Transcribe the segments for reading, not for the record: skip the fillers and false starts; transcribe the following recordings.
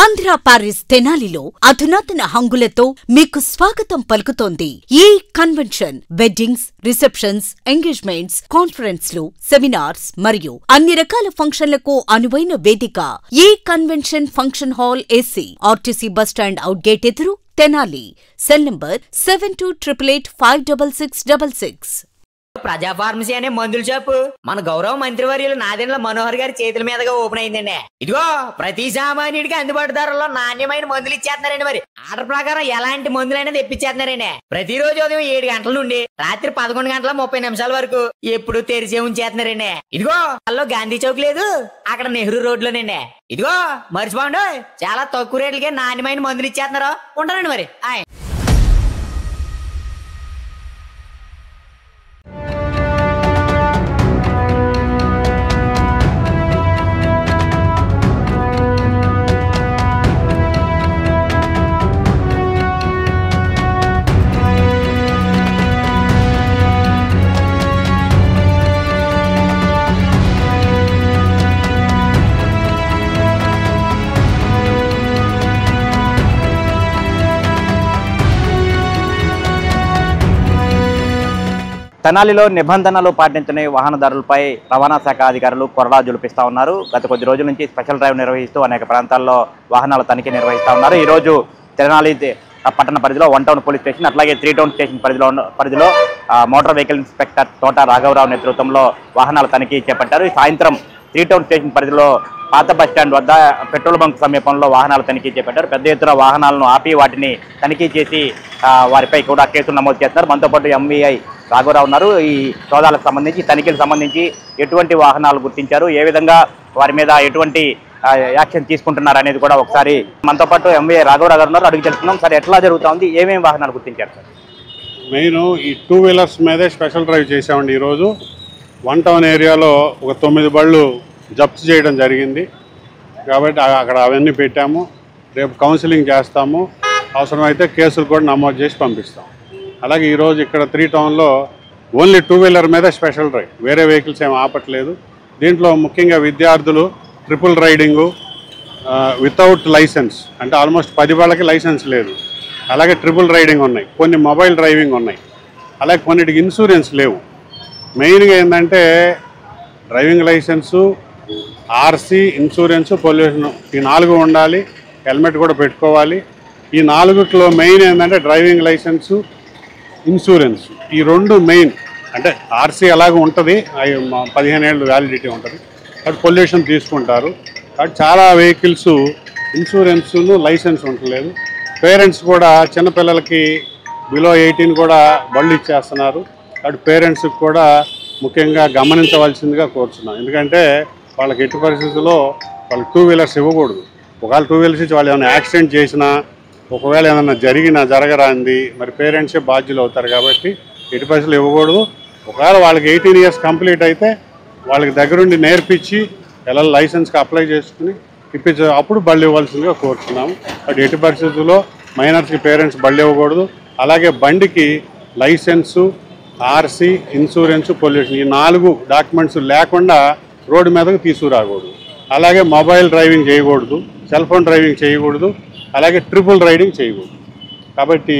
Andhra Paris తెనాలిలో అధునాతన హంగులతో మీకు స్వాగతం పలుకుతోంది ఈ కన్వెన్షన్. వెడ్డింగ్స్, రిసెప్షన్స్, ఎంగేజ్మెంట్స్, కాన్ఫరెన్స్లు, సెమినార్స్ మరియు అన్ని రకాల ఫంక్షన్లకు అనువైన వేదిక. ఈ convention function hall AC, RTC bus stand out gate ఎదురు, తెనాలి. Cell number 7288566666. ప్రజా ఫార్మసీ అనే మందుల షాపు మన గౌరవ మంత్రివర్యులు నాదెండ్ల మనోహర్ గారి చేతుల మీదుగా ఓపెన్ అయిందండి. ఇదిగో ప్రతి సామాన్యుడికి అందుబాటు ధరలో నాణ్యమైన మందులు ఇచ్చేస్తున్నారండి. మరి ఆర్డర్ ప్రకారం ఎలాంటి మందులైనా తెప్పించేస్తున్నారండి. ప్రతిరోజు ఉదయం 7 గంటల నుండి రాత్రి 11:30 వరకు ఎప్పుడు తెరిచే ఉంచేస్తున్నారండి. ఇదిగో అల్లో గాంధీ చౌక్ లేదు, అక్కడ నెహ్రూ రోడ్లోనండి. ఇదిగో మర్చిపోండి, చాలా తక్కువ రేట్లకే నాణ్యమైన మందులు ఇచ్చేస్తున్నారు. ఉంటారండి మరి. తెనాలిలో నిబంధనలు పాటించని వాహనదారులపై రవాణా శాఖ అధికారులు కొరడా జులిపిస్తా ఉన్నారు. గత కొద్ది రోజుల నుంచి స్పెషల్ డ్రైవ్ నిర్వహిస్తూ అనేక ప్రాంతాల్లో వాహనాల తనిఖీ నిర్వహిస్తూ ఉన్నారు. ఈరోజు తెనాలి పట్టణ పరిధిలో 1 టౌన్ పోలీస్ స్టేషన్, అట్లాగే 3 టౌన్ స్టేషన్ పరిధిలో మోటార్ వెహికల్ ఇన్స్పెక్టర్ తోట రాఘవరావు నేతృత్వంలో వాహనాల తనిఖీ చేపట్టారు. సాయంత్రం 3 టౌన్ స్టేషన్ పరిధిలో పాత బస్టాండ్ వద్ద పెట్రోల్ బంక్ సమీపంలో వాహనాలు తనిఖీ చేపట్టారు. పెద్ద ఎత్తున వాహనాలను ఆపి వాటిని తనిఖీ చేసి వారిపై కూడా కేసులు నమోదు చేస్తున్నారు. మనతో పాటు ఎంవీఐ రాఘవరావు ఉన్నారు. ఈ సోదాలకు సంబంధించి, తనిఖీలకు సంబంధించి ఎటువంటి వాహనాలు గుర్తించారు, ఏ విధంగా వారి మీద ఎటువంటి యాక్షన్ తీసుకుంటున్నారు అనేది కూడా ఒకసారి మనతో పాటు ఎంవీఐ రాఘవరావు గారు ఉన్నారు, అడిగి తెలుసుకున్నాం. సార్, ఎట్లా జరుగుతుంది, ఏమేమి వాహనాలు గుర్తించారు సార్? మెయిన్ ఈ 2 వీలర్స్ మీదే స్పెషల్ డ్రైవ్ చేసామండి. ఈరోజు 1 టౌన్ ఏరియాలో ఒక 9 బళ్ళు జప్తు చేయడం జరిగింది. కాబట్టి అక్కడ అవన్నీ పెట్టాము. రేపు కౌన్సిలింగ్ చేస్తాము, అవసరమైతే కేసులు కూడా నమోదు చేసి పంపిస్తాం. అలాగే ఈరోజు ఇక్కడ 3 టౌన్లో ఓన్లీ 2 వీలర్ మీద స్పెషల్ డ్రైవ్, వేరే వెహికల్స్ ఏమి ఆపట్లేదు. దీంట్లో ముఖ్యంగా విద్యార్థులు, ట్రిపుల్ రైడింగు, వితౌట్ లైసెన్స్, అంటే ఆల్మోస్ట్ 10 వాళ్ళకి లైసెన్స్ లేదు. అలాగే ట్రిపుల్ రైడింగ్ ఉన్నాయి, కొన్ని మొబైల్ డ్రైవింగ్ ఉన్నాయి, అలాగే కొన్నిటికి ఇన్సూరెన్స్ లేవు. మెయిన్గా ఏంటంటే driving licence, RC, insurance, pollution, ఈ 4 ఉండాలి. హెల్మెట్ కూడా పెట్టుకోవాలి. ఈ 4లో మెయిన్ ఏంటంటే డ్రైవింగ్ లైసెన్సు, ఇన్సూరెన్స్, ఈ 2 మెయిన్. అంటే ఆర్సీ అలాగే ఉంటుంది, 15 ఏళ్ళు వ్యాలిడిటీ ఉంటుంది. కాబట్టి పొల్యూషన్ తీసుకుంటారు. కాబట్టి చాలా వెహికల్స్ ఇన్సూరెన్స్ను, లైసెన్స్ ఉండలేదు. పేరెంట్స్ కూడా చిన్నపిల్లలకి బిలో 18 కూడా బళ్ళు ఇచ్చేస్తున్నారు. కాబట్టి పేరెంట్స్కి కూడా ముఖ్యంగా గమనించవలసిందిగా కోరుతున్నాం. ఎందుకంటే వాళ్ళకి ఎట్టి పరిస్థితుల్లో వాళ్ళకి 2 వీలర్స్ ఇవ్వకూడదు. ఒకవేళ 2 వీలర్స్ ఇచ్చి వాళ్ళు ఏమైనా యాక్సిడెంట్ చేసినా, ఒకవేళ ఏదైనా జరగరాంది మరి పేరెంట్సే బాధ్యులు అవుతారు. కాబట్టి ఎట్టి పరిస్థితులు ఇవ్వకూడదు. ఒకవేళ వాళ్ళకి 18 ఇయర్స్ కంప్లీట్ అయితే వాళ్ళకి దగ్గరుండి నేర్పించి ఎలా లైసెన్స్కి అప్లై చేసుకుని ఇప్పించే అప్పుడు బళ్ళు ఇవ్వాల్సిందిగా కోరుతున్నాము. బట్ ఎట్టి పరిస్థితుల్లో మైనర్స్కి పేరెంట్స్ బళ్ళు ఇవ్వకూడదు. అలాగే బండికి లైసెన్సు, ఆర్సీ, ఇన్సూరెన్సు, పొల్యూషన్, ఈ 4 డాక్యుమెంట్స్ లేకుండా రోడ్డు మీదకు తీసుకురాకూడదు. అలాగే మొబైల్ డ్రైవింగ్ చేయకూడదు, సెల్ ఫోన్ డ్రైవింగ్ చేయకూడదు, అలాగే ట్రిపుల్ రైడింగ్ చేయకూడదు. కాబట్టి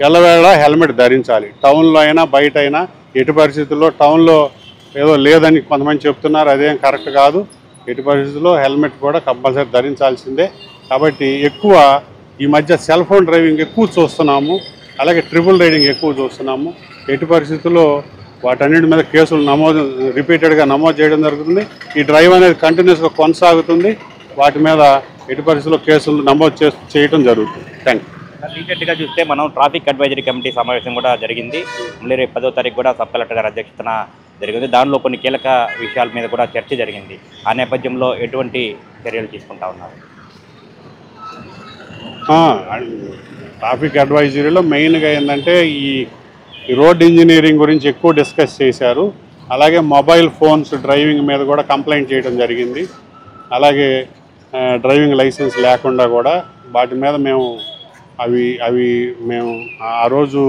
ఎల్లవేళ హెల్మెట్ ధరించాలి. టౌన్లో అయినా బయట అయినా. ఎట్టి పరిస్థితుల్లో టౌన్లో ఏదో లేదని కొంతమంది చెప్తున్నారు, అదేం కరెక్ట్ కాదు. ఎట్టి పరిస్థితుల్లో హెల్మెట్ కూడా కంపల్సరీ ధరించాల్సిందే. కాబట్టి ఎక్కువ ఈ మధ్య సెల్ ఫోన్ డ్రైవింగ్ ఎక్కువ చూస్తున్నాము, అలాగే ట్రిపుల్ రైడింగ్ ఎక్కువ చూస్తున్నాము. ఎట్టి పరిస్థితుల్లో వాటన్నిటి మీద కేసులు రిపీటెడ్గా నమోదు చేయడం జరుగుతుంది. ఈ డ్రైవ్ అనేది కంటిన్యూస్గా కొనసాగుతుంది. వాటి మీద ఎట్టి పరిస్థితుల్లో కేసులు నమోదు చేయడం జరుగుతుంది. Thank you. రీసెంట్గా చూస్తే మనం ట్రాఫిక్ అడ్వైజరీ కమిటీ సమావేశం కూడా జరిగింది. మళ్ళీ రేపు 10వ తారీఖు కూడా సబ్ కలెక్టర్ గారి అధ్యక్షతన జరిగింది. దానిలో కొన్ని కీలక విషయాల మీద కూడా చర్చ జరిగింది. ఆ నేపథ్యంలో ఎటువంటి చర్యలు తీసుకుంటా ఉన్నారు? ట్రాఫిక్ అడ్వైజరీలో మెయిన్గా ఏంటంటే ఈ రోడ్ ఇంజనీరింగ్ గురించి ఎక్కువ డిస్కస్ చేశారు. అలాగే మొబైల్ ఫోన్స్ డ్రైవింగ్ మీద కూడా కంప్లైంట్ చేయడం జరిగింది. అలాగే డ్రైవింగ్ లైసెన్స్ లేకుండా కూడా వాటి మీద మేము మేము ఆ రోజు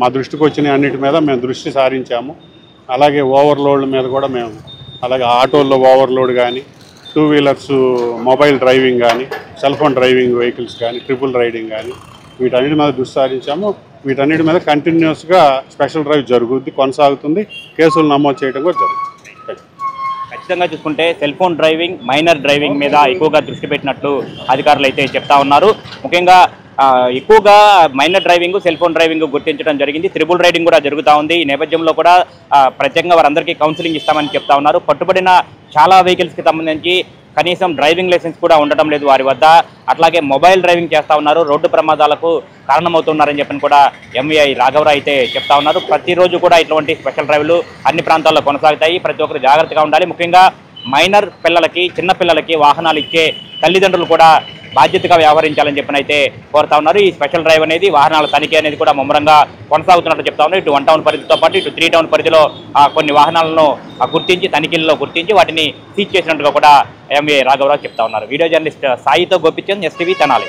మా దృష్టికి వచ్చిన అన్నిటి మీద మేము దృష్టి సారించాము. అలాగే ఓవర్లోడ్ల మీద కూడా మేము, అలాగే ఆటోల్లో ఓవర్లోడ్ కానీ, టూ వీలర్స్ మొబైల్ డ్రైవింగ్ కానీ, సెల్ ఫోన్ డ్రైవింగ్ వెహికల్స్ కానీ, ట్రిపుల్ రైడింగ్ కానీ వీటన్నిటి మీద దృష్టి సారించాము. వీటన్నిటి మీద కంటిన్యూస్గా స్పెషల్ డ్రైవ్ జరుగుద్ది, కొనసాగుతుంది. కేసులు నమోదు చేయడం కూడా జరుగుతుంది. ఖచ్చితంగా చూసుకుంటే cell phone driving, minor driving మీద ఎక్కువగా దృష్టి పెట్టినట్లు అధికారులు అయితే చెప్తా ఉన్నారు. ముఖ్యంగా ఎక్కువగా minor driving, cell phone driving గుర్తించడం జరిగింది. త్రిబుల్ రైడింగ్ కూడా జరుగుతూ ఉంది. ఈ నేపథ్యంలో కూడా ప్రత్యేకంగా వారందరికీ కౌన్సిలింగ్ ఇస్తామని చెప్తా ఉన్నారు. పట్టుబడిన చాలా వెహికల్స్కి సంబంధించి కనీసం డ్రైవింగ్ లైసెన్స్ కూడా ఉండటం లేదు వారి వద్ద. అట్లాగే మొబైల్ డ్రైవింగ్ చేస్తూ ఉన్నారు, రోడ్డు ప్రమాదాలకు కారణమవుతున్నారని చెప్పని కూడా ఎంవీఐ రాఘవరావు అయితే చెప్తా ఉన్నారు. ప్రతిరోజు కూడా ఇటువంటి స్పెషల్ డ్రైవ్లు అన్ని ప్రాంతాల్లో కొనసాగుతాయి. ప్రతి ఒక్కరు జాగ్రత్తగా ఉండాలి. ముఖ్యంగా మైనర్ పిల్లలకి, చిన్న పిల్లలకి వాహనాలు ఇచ్చే తల్లిదండ్రులు కూడా బాధ్యతగా వ్యవహరించాలని చెప్పని అయితే కోరుతా ఉన్నారు. ఈ స్పెషల్ డ్రైవ్ అనేది, వాహనాల తనిఖీ అనేది కూడా ముమ్మరంగా కొనసాగుతున్నట్టు చెప్తా ఉన్నారు. ఇటు 1 టౌన్ పరిధితో పాటు ఇటు 3 టౌన్ పరిధిలో కొన్ని వాహనాలను గుర్తించి, తనిఖీల్లో గుర్తించి వాటిని సీజ్ చేసినట్టుగా కూడా ఎంవీఐ రాఘవరావు చెప్తా ఉన్నారు. వీడియో జర్నలిస్ట్ సాయితో గోపిచంద్, ఎస్టీవీ తెనాలి.